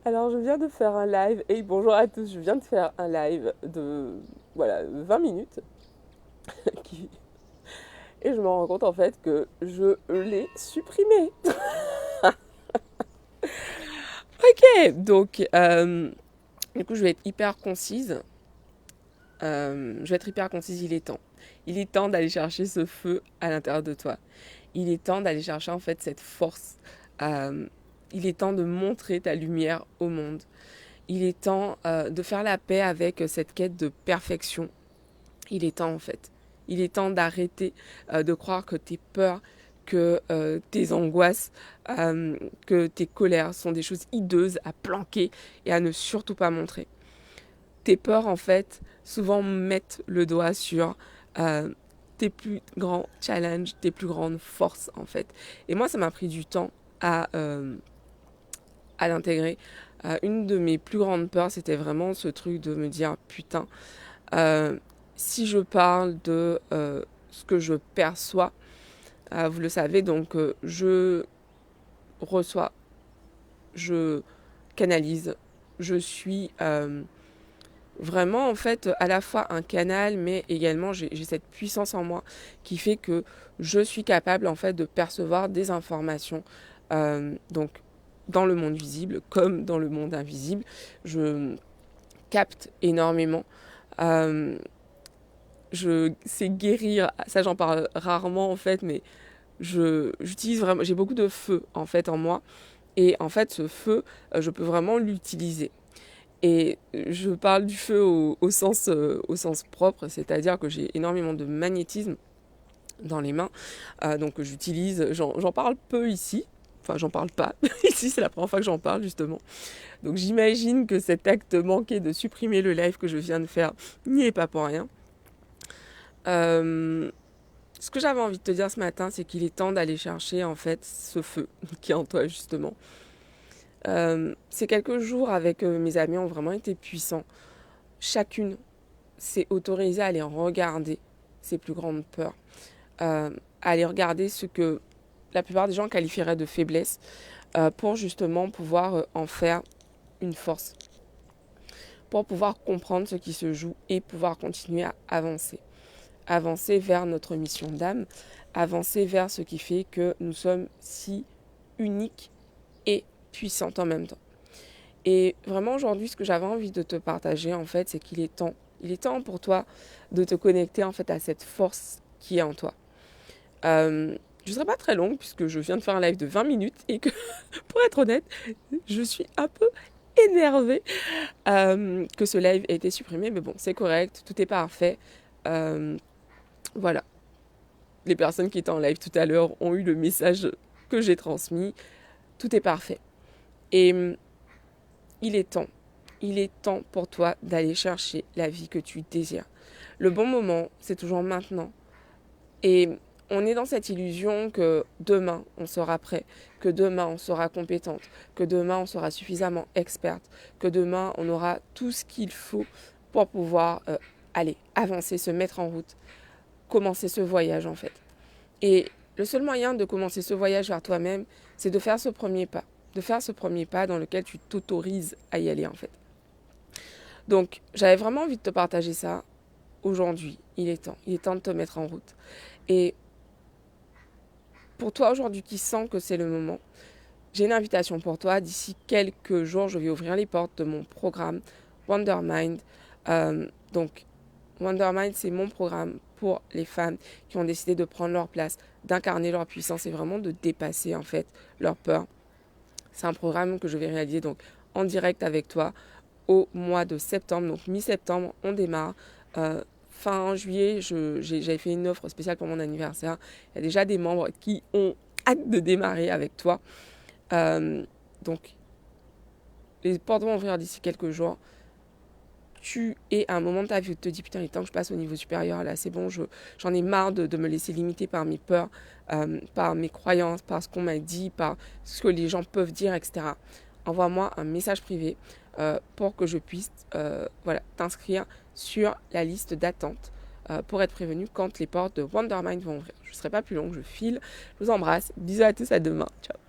Alors, je viens de faire un live. Et bonjour à tous, je viens de faire un live de 20 minutes. qui- Et je me rends compte en fait que je l'ai supprimé. Ok, donc du coup, je vais être hyper concise. Je vais être hyper concise, il est temps. Il est temps d'aller chercher ce feu à l'intérieur de toi. Il est temps d'aller chercher en fait cette force. Euh, il est temps de montrer ta lumière au monde. Il est temps de faire la paix avec cette quête de perfection. Il est temps en fait. Il est temps d'arrêter de croire que tes peurs, que tes angoisses, que tes colères sont des choses hideuses à planquer et à ne surtout pas montrer. Tes peurs en fait souvent mettent le doigt sur tes plus grands challenges, tes plus grandes forces en fait. Et moi ça m'a pris du temps à l'intégrer. Une de mes plus grandes peurs c'était vraiment ce truc de me dire putain, euh, si je parle de ce que je perçois, vous le savez, donc je reçois, je canalise, je suis vraiment en fait à la fois un canal, mais également j'ai cette puissance en moi qui fait que je suis capable en fait de percevoir des informations, donc dans le monde visible comme dans le monde invisible. Je capte énormément. Euh, je sais guérir, ça j'en parle rarement en fait, mais j'utilise vraiment, j'ai beaucoup de feu en fait en moi, et en fait ce feu, je peux vraiment l'utiliser. Et je parle du feu au sens propre, c'est-à-dire que j'ai énormément de magnétisme dans les mains, donc j'utilise, j'en parle peu ici. Enfin, j'en parle pas. Ici, c'est la première fois que j'en parle, justement. Donc, j'imagine que cet acte manqué de supprimer le live que je viens de faire n'y est pas pour rien. Euh, Ce que j'avais envie de te dire ce matin, c'est qu'il est temps d'aller chercher en fait ce feu qui est en toi justement. Ces quelques jours avec mes amis ont vraiment été puissants. Chacune s'est autorisée à aller regarder ses plus grandes peurs, à aller regarder ce que la plupart des gens qualifieraient de faiblesse, pour justement pouvoir en faire une force, pour pouvoir comprendre ce qui se joue et pouvoir continuer à avancer. Avancer vers notre mission d'âme, avancer vers ce qui fait que nous sommes si uniques et puissantes en même temps. Et vraiment aujourd'hui, ce que j'avais envie de te partager en fait, c'est qu'il est temps. Il est temps pour toi de te connecter en fait à cette force qui est en toi. Je ne serai pas très longue puisque je viens de faire un live de 20 minutes et que, pour être honnête, je suis un peu énervée que ce live ait été supprimé. Mais bon, c'est correct, tout est parfait. Euh, voilà. Les personnes qui étaient en live tout à l'heure ont eu le message que j'ai transmis. Tout est parfait. Et il est temps. Il est temps pour toi d'aller chercher la vie que tu désires. Le bon moment, c'est toujours maintenant. Et on est dans cette illusion que demain, on sera prêt, que demain, on sera compétente, que demain, on sera suffisamment experte, que demain, on aura tout ce qu'il faut pour pouvoir aller, avancer, se mettre en route, commencer ce voyage en fait. Et le seul moyen de commencer ce voyage vers toi-même, c'est de faire ce premier pas. De faire ce premier pas dans lequel tu t'autorises à y aller en fait. Donc, j'avais vraiment envie de te partager ça aujourd'hui. Il est temps. Il est temps de te mettre en route. Et pour toi aujourd'hui qui sens que c'est le moment, j'ai une invitation pour toi. D'ici quelques jours, je vais ouvrir les portes de mon programme Wondermind. Donc, Wondermind, c'est mon programme pour les femmes qui ont décidé de prendre leur place, d'incarner leur puissance et vraiment de dépasser en fait leur peur. C'est un programme que je vais réaliser donc en direct avec toi au mois de septembre. Donc mi-septembre, on démarre. Fin juillet, j'avais fait une offre spéciale pour mon anniversaire. Il y a déjà des membres qui ont hâte de démarrer avec toi. Donc, les portes vont ouvrir d'ici quelques jours. Tu es à un moment de ta vie où tu te dis putain, il est temps que je passe au niveau supérieur. Là, c'est bon, j'en ai marre de me laisser limiter par mes peurs, par mes croyances, par ce qu'on m'a dit, par ce que les gens peuvent dire, etc. Envoie-moi un message privé pour que je puisse t'inscrire sur la liste d'attente pour être prévenu quand les portes de Wondermind vont ouvrir. Je ne serai pas plus longue, je file. Je vous embrasse. Bisous à tous, à demain. Ciao.